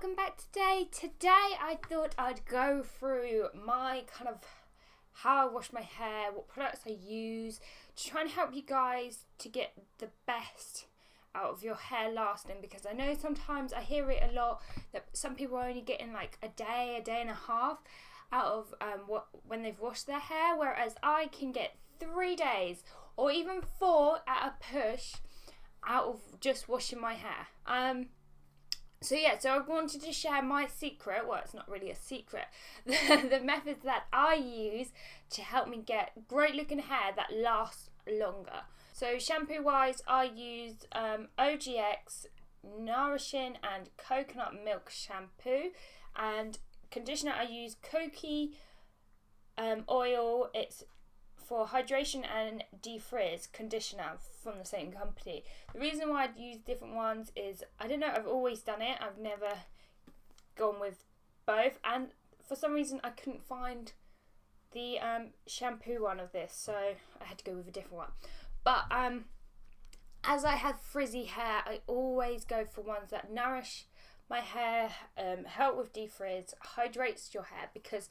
welcome back today. Today I thought I'd go through my kind of how I wash my hair, what products I use, to try and help you guys to get the best out of your hair lasting, because I know sometimes I hear it a lot that some people are only getting like a day and a half out of when they've washed their hair, whereas I can get 3 days or even 4 at a push out of just washing my hair. So I wanted to share my secret, well, it's not really a secret, the methods that I use to help me get great looking hair that lasts longer. So shampoo wise, I use OGX Nourishing and Coconut Milk Shampoo, and conditioner I use Coqui Oil. It's for hydration and defrizz conditioner from the same company. The reason why I'd use different ones is, I don't know, I've always done it. I've never gone with both, and for some reason I couldn't find the shampoo one of this, so I had to go with a different one. But as I have frizzy hair, I always go for ones that nourish my hair, help with defrizz, hydrates your hair, because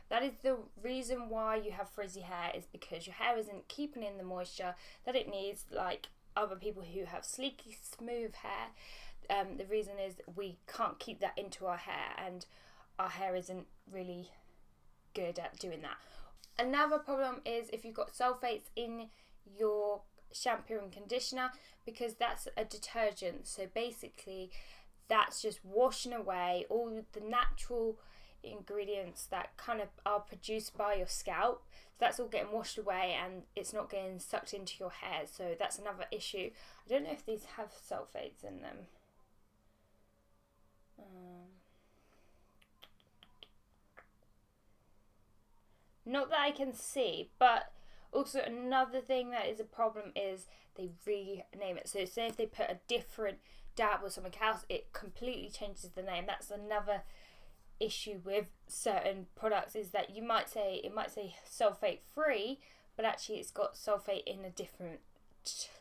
that is the reason why you have frizzy hair, is because your hair isn't keeping in the moisture that it needs, like other people who have sleeky, smooth hair. The reason is we can't keep that into our hair, and our hair isn't really good at doing that. Another problem is if you've got sulfates in your shampoo and conditioner, because that's a detergent. So basically that's just washing away all the natural ingredients that kind of are produced by your scalp. So that's all getting washed away and it's not getting sucked into your hair. So that's another issue. I don't know if these have sulfates in them. Not that I can see, but also another thing that is a problem is they rename it. So say if they put a different dab or something else, it completely changes the name. That's another issue with certain products, is that it might say sulfate free, but actually it's got sulfate in a different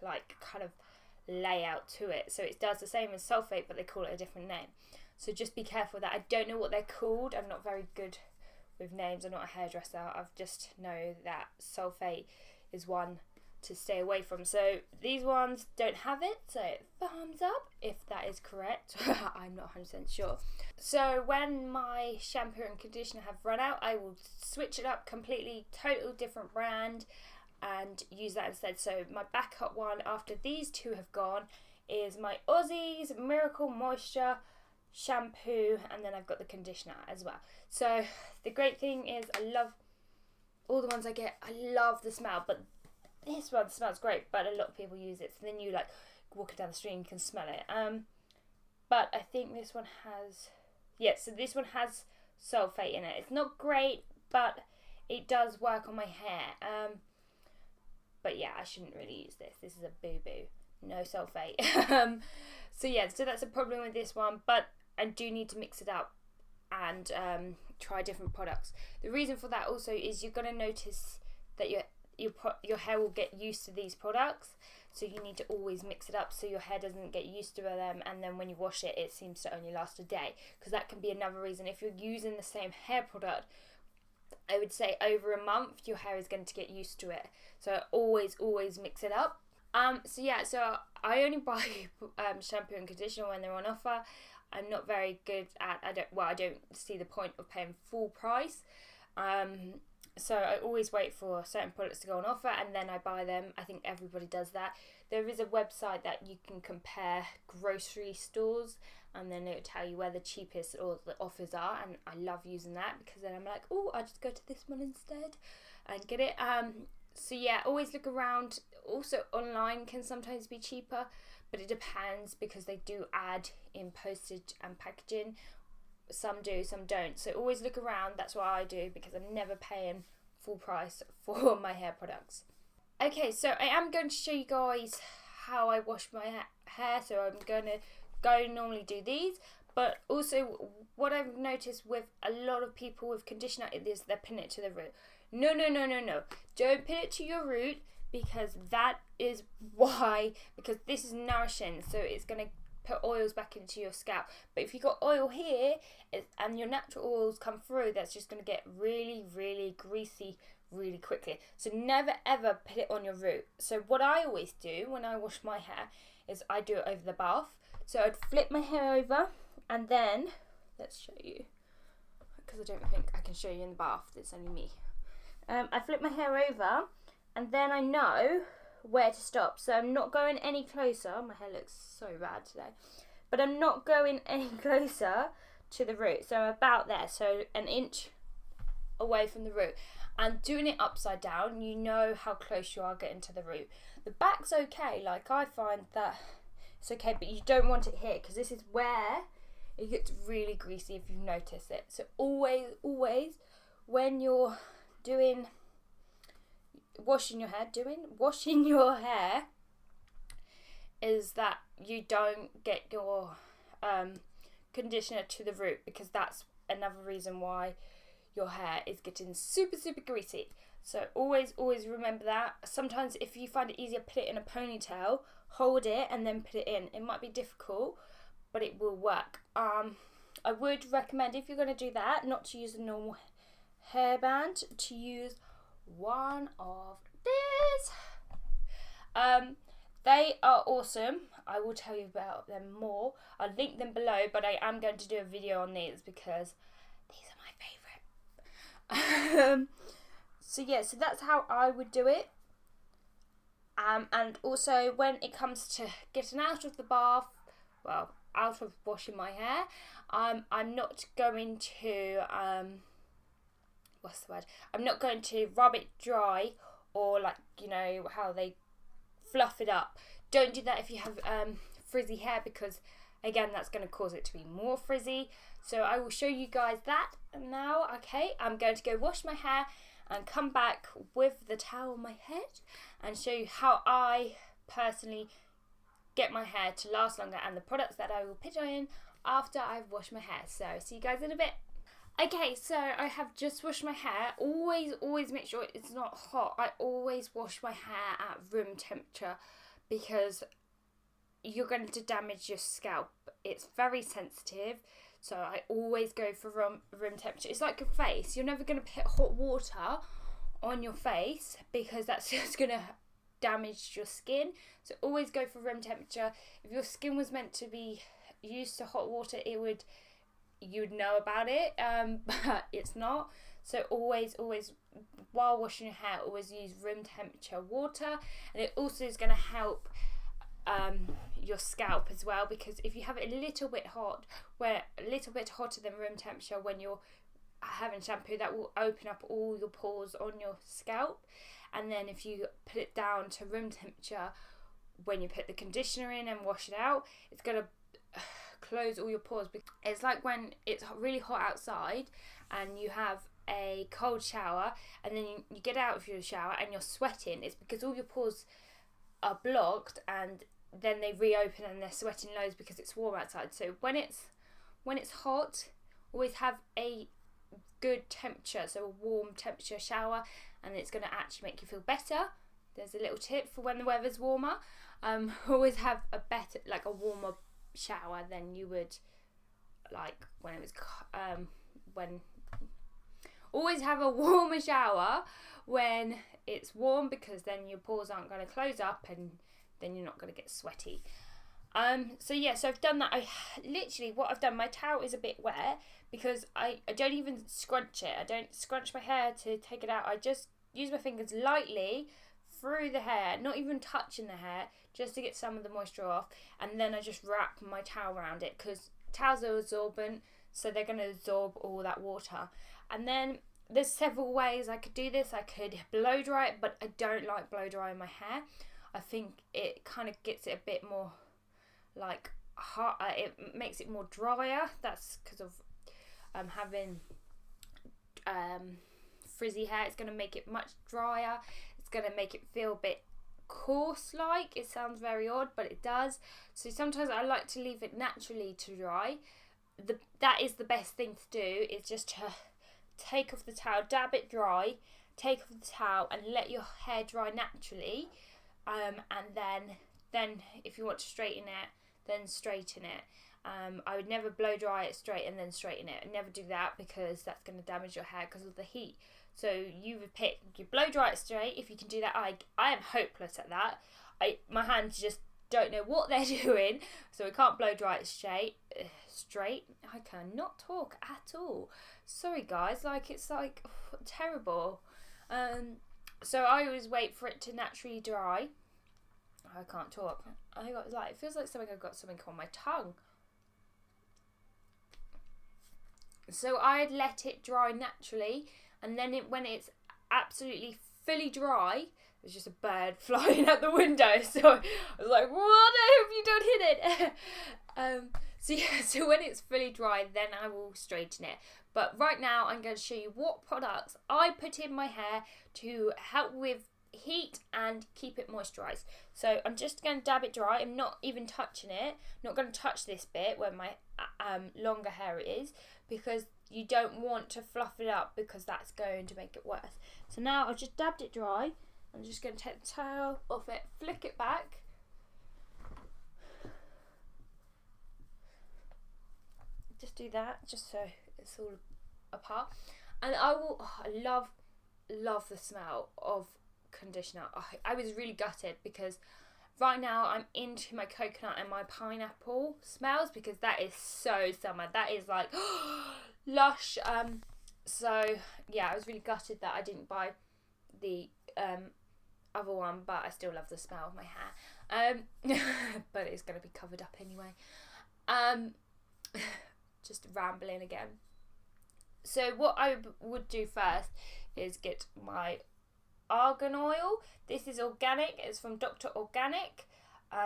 like kind of layout to it. So it does the same as sulfate, but they call it a different name. So just be careful with that. I don't know what they're called. I'm not very good with names. I'm not a hairdresser. I just know that sulfate is one to stay away from. So these ones don't have it, so thumbs up if that is correct. I'm not 100% sure. So when my shampoo and conditioner have run out, I will switch it up completely, total different brand, and use that instead. So my backup one after these two have gone is my Aussie's Miracle Moisture shampoo, and then I've got the conditioner as well. So the great thing is I love all the ones I get. I love the smell, but this one smells great, but a lot of people use it, so then you like walking down the street and you can smell it. But I think this one has, so this one has sulfate in it. It's not great, but it does work on my hair. But yeah, I shouldn't really use this. This is a boo-boo. No sulfate. So that's a problem with this one, but I do need to mix it up and try different products. The reason for that also is you're going to notice that your hair will get used to these products, so you need to always mix it up so your hair doesn't get used to them, and then when you wash it, it seems to only last a day, because that can be another reason. If you're using the same hair product, I would say over a month, your hair is going to get used to it. So always mix it up. So I only buy shampoo and conditioner when they're on offer. I'm not very good at, I don't see the point of paying full price. So I always wait for certain products to go on offer and then I buy them. I think everybody does that. There is a website that you can compare grocery stores, and then it'll tell you where the cheapest or the offers are, and I love using that, because then I'm like, oh, I'll just go to this one instead and get it. Always look around. Also online can sometimes be cheaper, but it depends, because they do add in postage and packaging. Some do, some don't. So always look around. That's what I do, because I'm never paying full price for my hair products. Okay, so I am going to show you guys how I wash my hair. So I'm going to normally do these, but also what I've noticed with a lot of people with conditioner is they're pinning it to the root. No. Don't pin it to your root, because that is why, because this is nourishing, so it's going to put oils back into your scalp. But if you've got oil here and your natural oils come through, that's just going to get really, really greasy really quickly. So never ever put it on your root. So what I always do when I wash my hair is I do it over the bath. So I'd flip my hair over, and then, let's show you, because I don't think I can show you in the bath, it's only me. I flip my hair over, and then I know where to stop. So I'm not going any closer. My hair looks so bad today. But I'm not going any closer to the root. So I'm about there, so an inch away from the root. And doing it upside down, you know how close you are getting to the root. The back's okay, like I find that it's okay, but you don't want it here, because this is where it gets really greasy if you notice it. So always, when you're washing your hair, is that you don't get your conditioner to the root, because that's another reason why your hair is getting super, super greasy. So always remember that. Sometimes if you find it easier, put it in a ponytail, hold it and then put it in. It might be difficult, but it will work. I would recommend, if you're going to do that, not to use a normal hairband, to use one of these. They are awesome. I will tell you about them more. I'll link them below, but I am going to do a video on these because these are my favourite. So that's how I would do it. And also when it comes to getting out of the bath, well, out of washing my hair, I'm not going to I'm not going to rub it dry, or like, you know how they fluff it up. Don't do that if you have frizzy hair, because again, that's going to cause it to be more frizzy. So I will show you guys that now. Okay, I'm going to go wash my hair and come back with the towel on my head and show you how I personally get my hair to last longer, and the products that I will put in after I've washed my hair. So see you guys in a bit. Okay, so I have just washed my hair. Always make sure it's not hot. I always wash my hair at room temperature, because you're going to damage your scalp. It's very sensitive, so I always go for room temperature. It's like your face. You're never going to put hot water on your face, because that's just going to damage your skin. So always go for room temperature. If your skin was meant to be used to hot water, you'd know about it, but it's not. So always while washing your hair, always use room temperature water. And it also is going to help your scalp as well, because if you have it a little bit hot, a little bit hotter than room temperature when you're having shampoo, that will open up all your pores on your scalp. And then if you put it down to room temperature when you put the conditioner in and wash it out, it's going to close all your pores. It's like when it's really hot outside and you have a cold shower, and then you get out of your shower and you're sweating. It's because all your pores are blocked, and then they reopen and they're sweating loads because it's warm outside. So when it's hot, always have a good temperature, so a warm temperature shower, and it's going to actually make you feel better. There's a little tip for when the weather's warmer. Always have a warmer shower than you would like when it was always have a warmer shower when it's warm, because then your pores aren't going to close up and then you're not going to get sweaty. So I've done that. What I've done, my towel is a bit wet because I don't even scrunch it. I don't scrunch my hair to take it out. I just use my fingers lightly through the hair, not even touching the hair, just to get some of the moisture off, and then I just wrap my towel around it, because towels are absorbent, so they're going to absorb all that water. And then there's several ways I could do this. I could blow dry it, but I don't like blow drying my hair. I think it kind of gets it a bit more like hot. It makes it more drier. That's because of having frizzy hair. It's going to make it much drier. It's going to make it feel a bit coarse like. It sounds very odd, but it does. So sometimes I like to leave it naturally to dry. That is the best thing to do, is just to take off the towel, dab it dry, take off the towel and let your hair dry naturally, and then if you want to straighten it, then straighten it. I would never blow dry it straight and then straighten it. I'd never do that because that's going to damage your hair because of the heat. So you would pick, you blow dry it straight. If you can do that, I am hopeless at that. My hands just don't know what they're doing, so we can't blow dry it straight. I cannot talk at all. Sorry guys, like it's like terrible. So I always wait for it to naturally dry. I can't talk. It feels like I've got something on my tongue. So I'd let it dry naturally, and then when it's absolutely fully dry, there's just a bird flying out the window. So I was like, "What? I hope you don't hit it." So when it's fully dry, then I will straighten it. But right now, I'm going to show you what products I put in my hair to help with heat and keep it moisturised. So I'm just going to dab it dry. I'm not even touching it. Not going to touch this bit where my longer hair is, because you don't want to fluff it up, because that's going to make it worse. So now I've just dabbed it dry. I'm just going to take the towel off it, flick it back. Just do that, just so it's all apart. And I love the smell of conditioner. I was really gutted because right now I'm into my coconut and my pineapple smells, because that is so summer. That is like lush. So yeah, I was really gutted that I didn't buy the other one, but I still love the smell of my hair. But it's going to be covered up anyway. Just rambling again. So what I would do first is get my argan oil. This is organic. It's from Dr. Organic.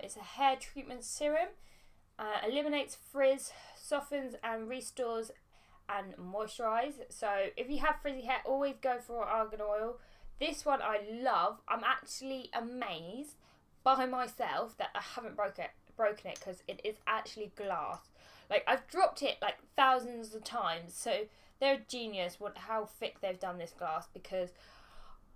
It's a hair treatment serum. Eliminates frizz, softens and restores and moisturize. So if you have frizzy hair, always go for argan oil. This one I love. I'm actually amazed by myself that I haven't broken it, because it is actually glass. Like, I've dropped it like thousands of times. So they're a genius how thick they've done this glass, because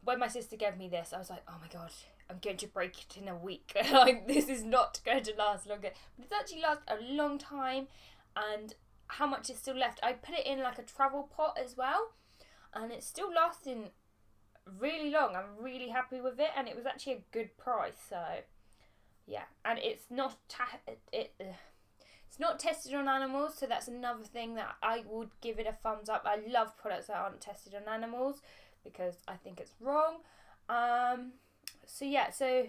when my sister gave me this, I was like, oh my god, I'm going to break it in a week. Like, this is not going to last longer. But it's actually lasted a long time. And how much is still left? I put it in like a travel pot as well, and it's still lasting really long. I'm really happy with it, and it was actually a good price. So yeah, and it's not it's not tested on animals, so that's another thing that I would give it a thumbs up. I love products that aren't tested on animals, because I think it's wrong. So yeah, so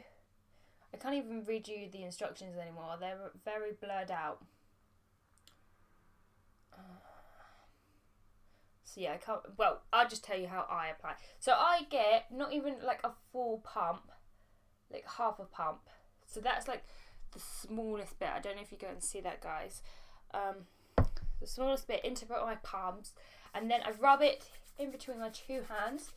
I can't even read you the instructions anymore. They're very blurred out. So yeah, I'll just tell you how I apply. So I get not even like a full pump, like half a pump. So that's like the smallest bit. I don't know if you go and see that, guys. The smallest bit into my palms, and then I rub it in between my two hands,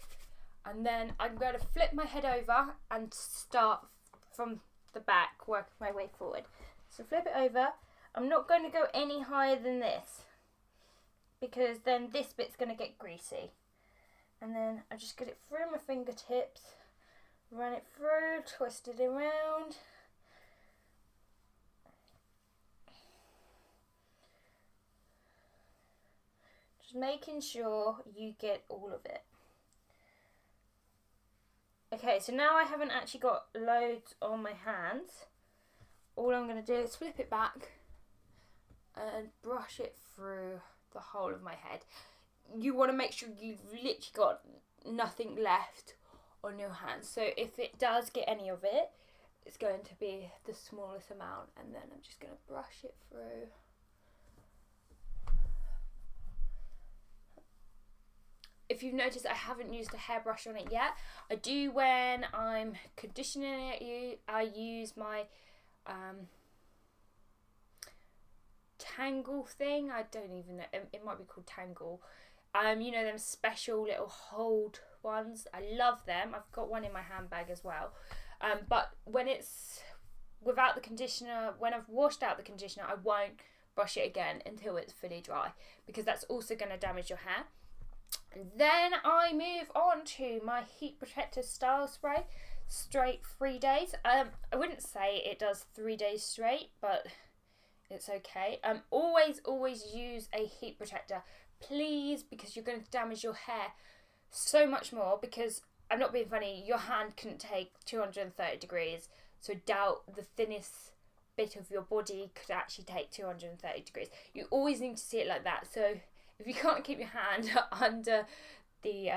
and then I'm going to flip my head over and start from the back, working my way forward. So flip it over. I'm not going to go any higher than this, because then this bit's going to get greasy. And then I just get it through my fingertips, run it through, twist it around. Just making sure you get all of it. Okay, so now I haven't actually got loads on my hands. All I'm going to do is flip it back and brush it through the whole of my head. You want to make sure you've literally got nothing left on your hands. So if it does get any of it, it's going to be the smallest amount, and then I'm just going to brush it through. If you've noticed, I haven't used a hairbrush on it yet. I do when I'm conditioning it. I use my Tangle thing. I don't even know. It might be called Tangle. You know, them special little hold ones. I love them. I've got one in my handbag as well. But when it's without the conditioner, when I've washed out the conditioner, I won't brush it again until it's fully dry, because that's also going to damage your hair. And then I move on to my heat protector style spray, straight 3 days. I wouldn't say it does 3 days straight, but it's okay. Always use a heat protector, please, because you're going to damage your hair so much more. Because I'm not being funny, your hand couldn't take 230 degrees, so doubt the thinnest bit of your body could actually take 230 degrees. You always need to see it like that. So if you can't keep your hand under the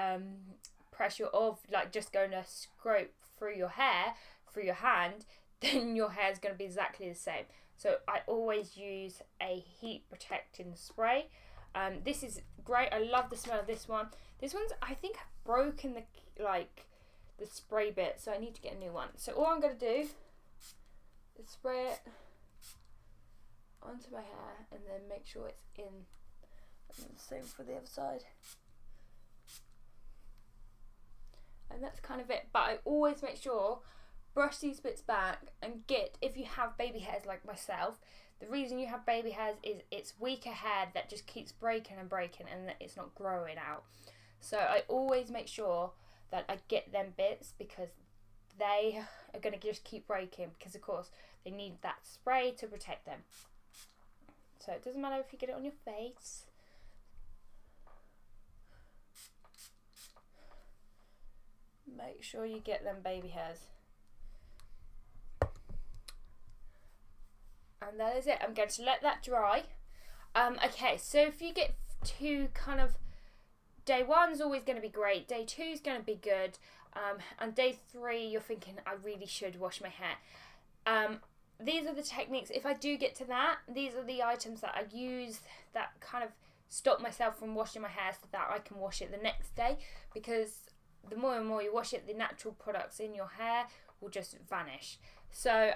pressure of like just going to scrape through your hair, through your hand, then your hair is going to be exactly the same. So I always use a heat protecting spray. This is great. I love the smell of this one. This one's, I think I've broken the spray bit, so I need to get a new one. So all I'm going to do is spray it onto my hair and then make sure it's in. And the same for the other side. And that's kind of it. But I always make sure, brush these bits back and if you have baby hairs like myself, the reason you have baby hairs is it's weaker hair that just keeps breaking and breaking and it's not growing out. So I always make sure that I get them bits because they are going to just keep breaking, because of course they need that spray to protect them. So it doesn't matter if you get it on your face. Make sure you get them baby hairs. And that is it. I'm going to let that dry. Okay, so if you get to kind of, day 1's always going to be great, day 2's going to be good, and day 3 you're thinking, I really should wash my hair. These are the techniques. If I do get to that, these are the items that I use that kind of stop myself from washing my hair so that I can wash it the next day, because the more and more you wash it, the natural products in your hair will just vanish. So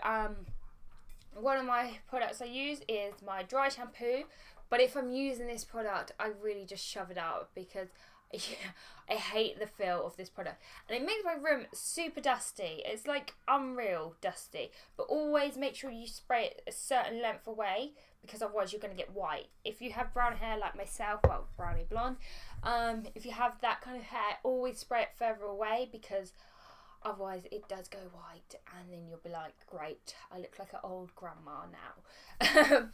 one of my products I use is my dry shampoo, but if I'm using this product, I really just shove it out because I hate the feel of this product. And it makes my room super dusty. It's like unreal dusty. But always make sure you spray it a certain length away, because otherwise you're going to get white. If you have brown hair like myself, well, brownie blonde, if you have that kind of hair, always spray it further away, because otherwise it does go white and then you'll be like, great, I look like an old grandma now.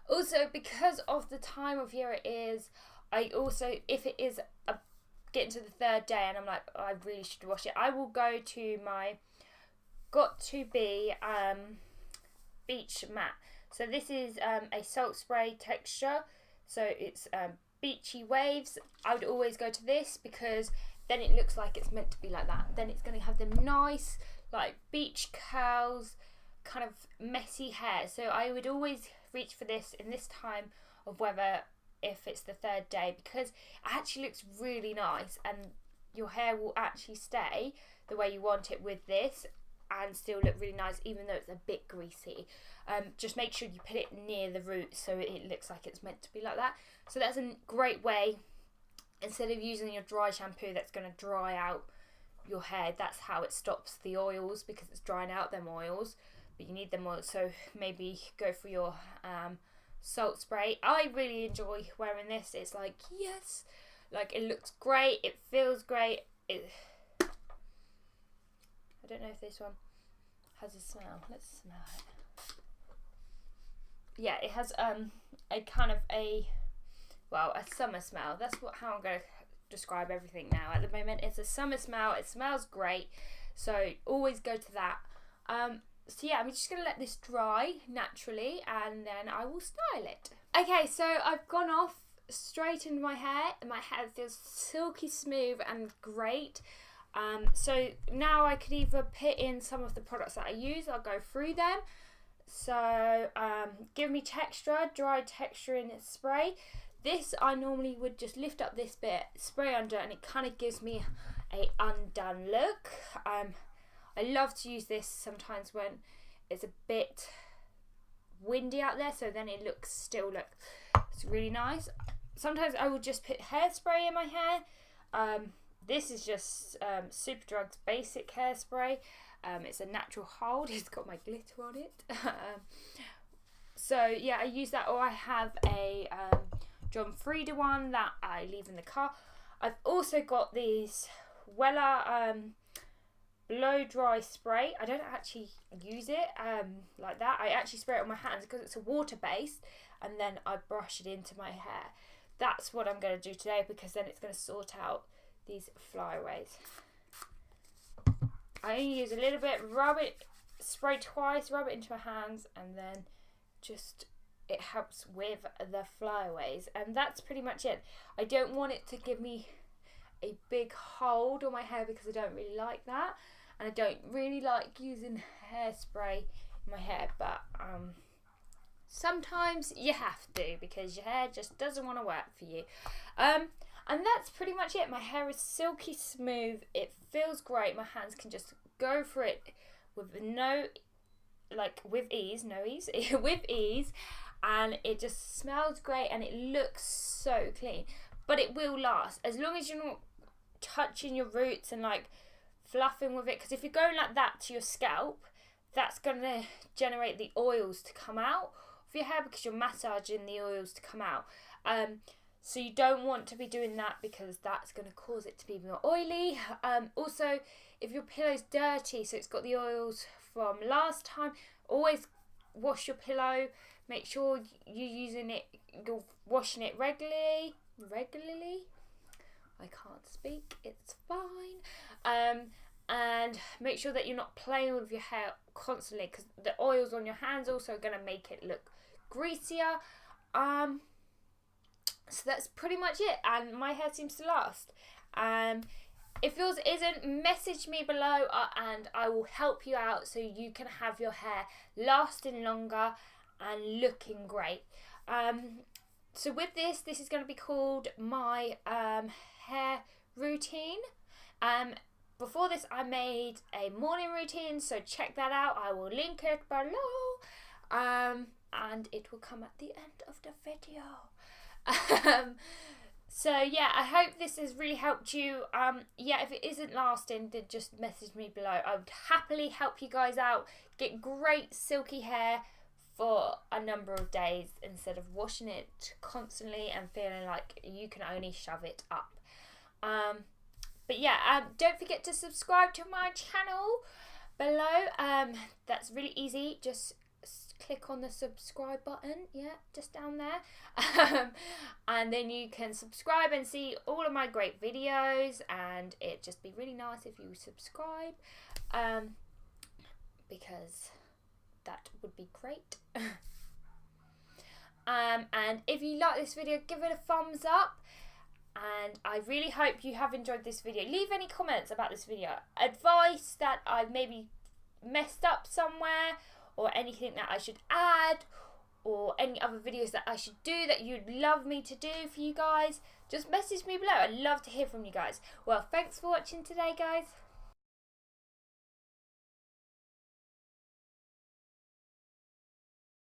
Also, because of the time of year it is, I also, if it is getting to the 3rd day and I'm like, oh, I really should wash it, I will go to my Got To Be Beach Matte. So this is a salt spray texture, so it's beachy waves. I would always go to this because then it looks like it's meant to be like that. Then it's going to have them nice like beach curls, kind of messy hair. So I would always reach for this in this time of weather if it's the 3rd day, because it actually looks really nice and your hair will actually stay the way you want it with this and still look really nice, even though it's a bit greasy. Just make sure you put it near the root so it looks like it's meant to be like that. So that's a great way, instead of using your dry shampoo that's going to dry out your hair. That's how it stops the oils, because it's drying out them oils, but you need them oils. So maybe go for your salt spray. I really enjoy wearing this. It's like, yes, like it looks great, it feels great. I don't know if this one has a smell. Let's smell it. Yeah, it has a kind of a summer smell. That's how I'm going to describe everything now. At the moment, it's a summer smell. It smells great, so always go to that. So yeah, I'm just going to let this dry naturally and then I will style it. Okay, so I've gone off, straightened my hair, and my hair feels silky smooth and great. So now I could either put in some of the products that I use. I'll go through them. So Give Me Texture, dry texturing spray. This I normally would just lift up this bit, spray under, and it kind of gives me a undone look. I love to use this sometimes when it's a bit windy out there, so then it looks it's really nice. Sometimes I will just put hairspray in my hair. This is just Superdrug's basic hairspray. It's a natural hold. It's got my glitter on it. So yeah, I use that, or I have a John Frieda one that I leave in the car. I've also got these Wella blow dry spray. I don't actually use it like that. I actually spray it on my hands because it's a water based, and then I brush it into my hair. That's what I'm going to do today, because then it's going to sort out these flyaways. I only use a little bit, rub it, spray twice, rub it into my hands, and then just it helps with the flyaways. And that's pretty much it. I don't want it to give me a big hold on my hair because I don't really like that, and I don't really like using hairspray in my hair, but sometimes you have to because your hair just doesn't want to work for you. And that's pretty much it. My hair is silky smooth. It feels great. My hands can just go for it with with ease, with ease. And it just smells great and it looks so clean. But it will last as long as you're not touching your roots and like fluffing with it. Because if you're going like that to your scalp, that's going to generate the oils to come out of your hair because you're massaging the oils to come out. So you don't want to be doing that because that's going to cause it to be more oily. Also, if your pillow's dirty, so it's got the oils from last time, always wash your pillow. Make sure you're washing it regularly. I can't speak, it's fine. And make sure that you're not playing with your hair constantly because the oils on your hands also are going to make it look greasier. So that's pretty much it, and my hair seems to last. If yours isn't, message me below and I will help you out so you can have your hair lasting longer and looking great. So with this is going to be called my hair routine. Before this I made a morning routine, so check that out. I will link it below, and it will come at the end of the video. So yeah, I hope this has really helped you. Yeah, if it isn't lasting, then just message me below. I would happily help you guys out, get great silky hair for a number of days instead of washing it constantly and feeling like you can only shove it up. But yeah, don't forget to subscribe to my channel below. That's really easy. Just click on the subscribe button, yeah, just down there, and then you can subscribe and see all of my great videos, and it'd just be really nice if you subscribe, because that would be great. And if you like this video, give it a thumbs up, and I really hope you have enjoyed this video. Leave any comments about this video, advice that I maybe messed up somewhere, or anything that I should add, or any other videos that I should do that you'd love me to do for you guys. Just message me below. I'd love to hear from you guys. Well, thanks for watching today, guys.